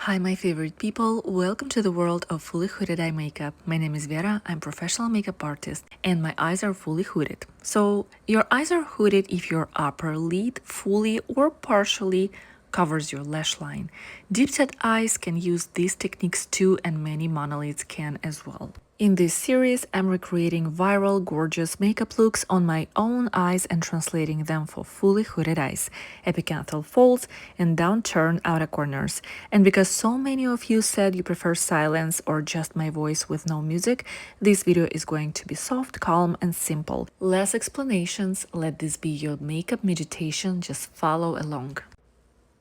Hi, my favorite people. Welcome to the world of fully hooded eye makeup. My name is Vera. I'm a professional makeup artist and my eyes are fully hooded. So, your eyes are hooded if your upper lid fully or partially covers your lash line. Deep set eyes can use these techniques too, and many monolids can as well. In this series, I'm recreating viral, gorgeous makeup looks on my own eyes and translating them for fully hooded eyes, epicanthal folds, and downturned outer corners. And because so many of you said you prefer silence or just my voice with no music, this video is going to be soft, calm, and simple. Less explanations, let this be your makeup meditation, just follow along.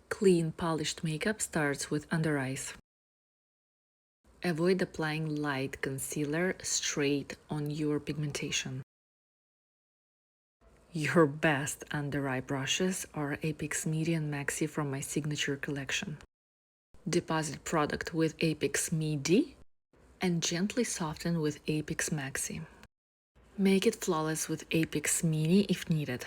Clean, polished makeup starts with under eyes. Avoid applying light concealer straight on your pigmentation. Your best under eye brushes are Apex Midi and Maxi from my signature collection. Deposit product with Apex Midi and gently soften with Apex Maxi. Make it flawless with Apex Mini if needed.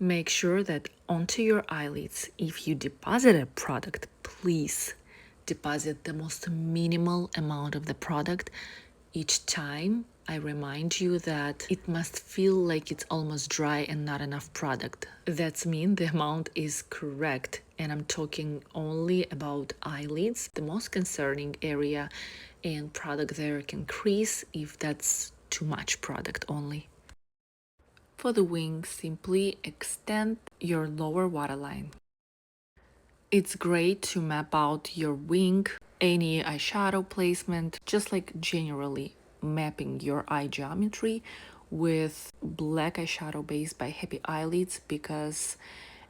Make sure that onto your eyelids, if you deposit a product, please deposit the most minimal amount of the product each time. I remind you that it must feel like it's almost dry and not enough product. That's mean the amount is correct, and I'm talking only about eyelids, the most concerning area, and product there can crease if that's too much product only. For the wing, simply extend your lower waterline. It's great to map out your wing, any eyeshadow placement, just like generally mapping your eye geometry with black eyeshadow base by Happy Eyelids because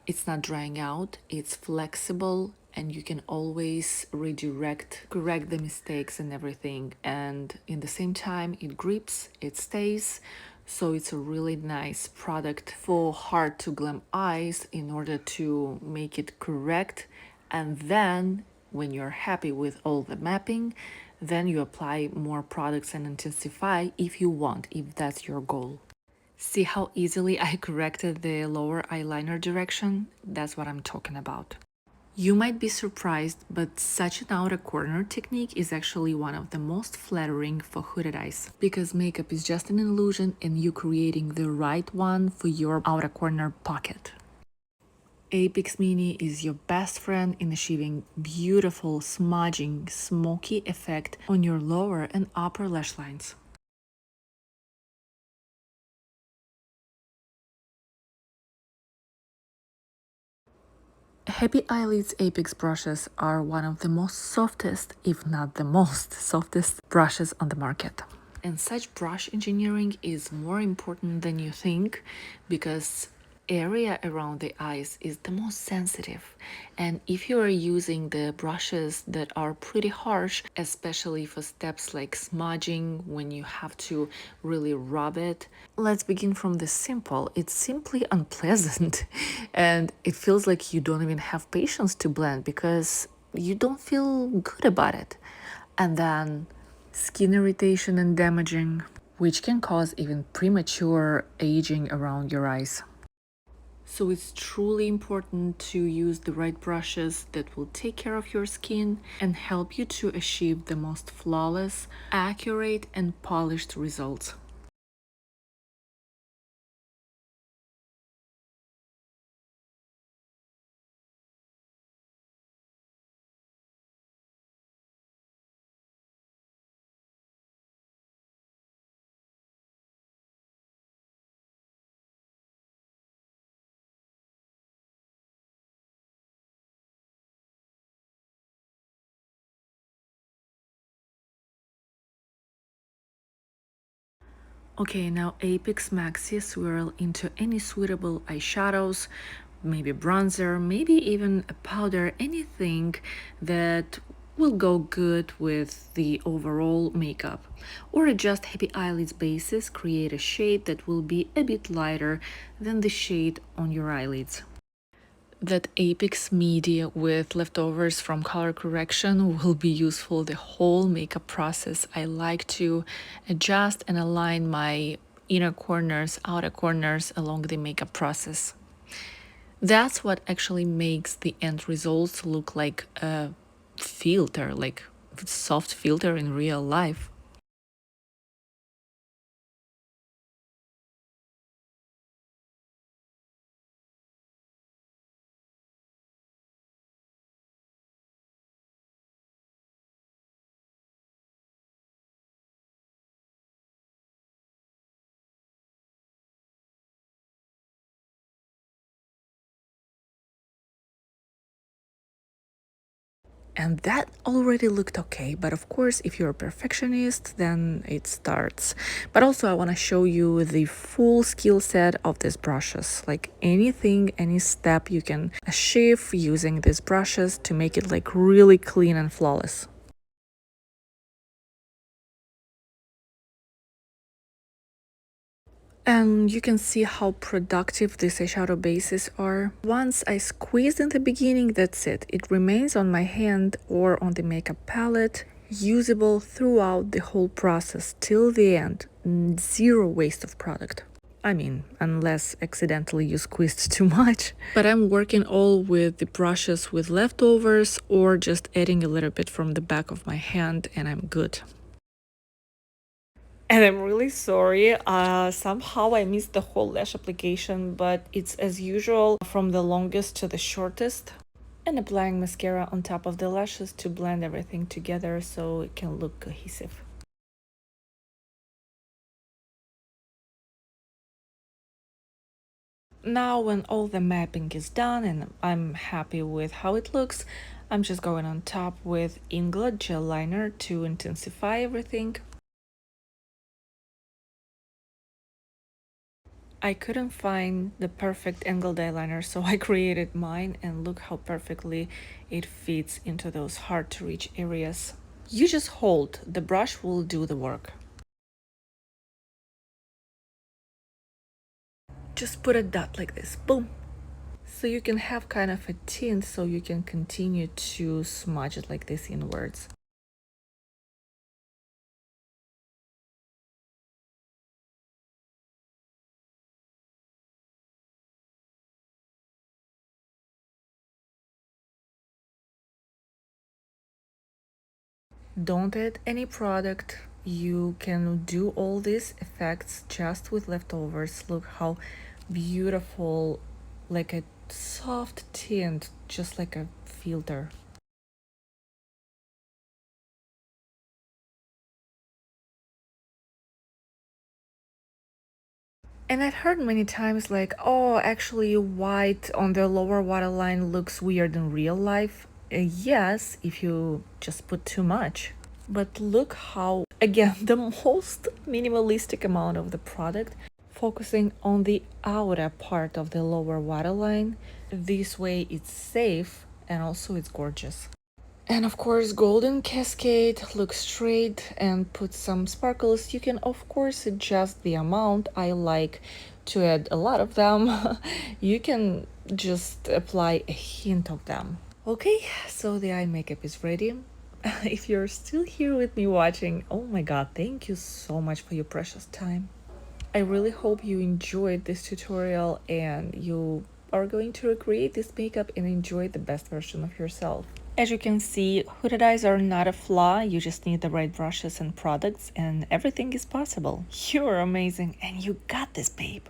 it's not drying out, it's flexible, and you can always correct the mistakes and everything. And in the same time, it grips, it stays. So it's a really nice product for hard to glam eyes in order to make it correct. And then when you're happy with all the mapping, then you apply more products and intensify if you want, if that's your goal. See how easily I corrected the lower eyeliner direction? That's what I'm talking about. You might be surprised, but such an outer corner technique is actually one of the most flattering for hooded eyes, because makeup is just an illusion and you creating the right one for your outer corner pocket. Apex Mini is your best friend in achieving beautiful smudging, smoky effect on your lower and upper lash lines. Happy Eyelids Apex brushes are one of the most softest, if not the most softest brushes on the market. And such brush engineering is more important than you think because area around the eyes is the most sensitive, and if you are using the brushes that are pretty harsh, especially for steps like smudging when you have to really rub it, let's begin from the simple. It's simply unpleasant and it feels like you don't even have patience to blend because you don't feel good about it. And then skin irritation and damaging, which can cause even premature aging around your eyes. So it's truly important to use the right brushes that will take care of your skin and help you to achieve the most flawless, accurate, and polished results. Okay, now Apex Maxi swirl into any suitable eyeshadows, maybe bronzer, maybe even a powder, anything that will go good with the overall makeup. Or adjust Happy Eyelids bases, create a shade that will be a bit lighter than the shade on your eyelids. That Apex Media with leftovers from color correction will be useful the whole makeup process. I like to adjust and align my inner corners, outer corners along the makeup process. That's what actually makes the end results look like a filter, like soft filter in real life. And that already looked okay, but of course, if you're a perfectionist, then it starts. But also, I want to show you the full skill set of these brushes. Like anything, any step you can achieve using these brushes to make it like really clean and flawless. And you can see how productive these eyeshadow bases are. Once I squeezed in the beginning, that's it. It remains on my hand or on the makeup palette, usable throughout the whole process till the end. Zero waste of product. I mean, unless accidentally you squeezed too much. But I'm working all with the brushes with leftovers or just adding a little bit from the back of my hand and I'm good. And I'm really sorry. Somehow I missed the whole lash application, but it's as usual from the longest to the shortest. And applying mascara on top of the lashes to blend everything together so it can look cohesive. Now when all the mapping is done and I'm happy with how it looks, I'm just going on top with Ingla gel liner to intensify everything. I couldn't find the perfect angled eyeliner, so I created mine and look how perfectly it fits into those hard to reach areas. You just hold, the brush will do the work. Just put a dot like this, boom. So you can have kind of a tint so you can continue to smudge it like this inwards. Don't add any product. You can do all these effects just with leftovers. Look how beautiful, like a soft tint, just like a filter. And I've heard many times like, oh, actually white on the lower waterline looks weird in real life. Yes, if you just put too much. But look how, again, the most minimalistic amount of the product, focusing on the outer part of the lower waterline. This way it's safe and also it's gorgeous. And of course, golden cascade, look straight and put some sparkles. You can of course adjust the amount. I like to add a lot of them. You can just apply a hint of them. Okay, so the eye makeup is ready. If you're still here with me watching, oh my god, thank you so much for your precious time. I really hope you enjoyed this tutorial and you are going to recreate this makeup and enjoy the best version of yourself. As you can see, hooded eyes are not a flaw, you just need the right brushes and products and everything is possible. You're amazing and you got this, babe.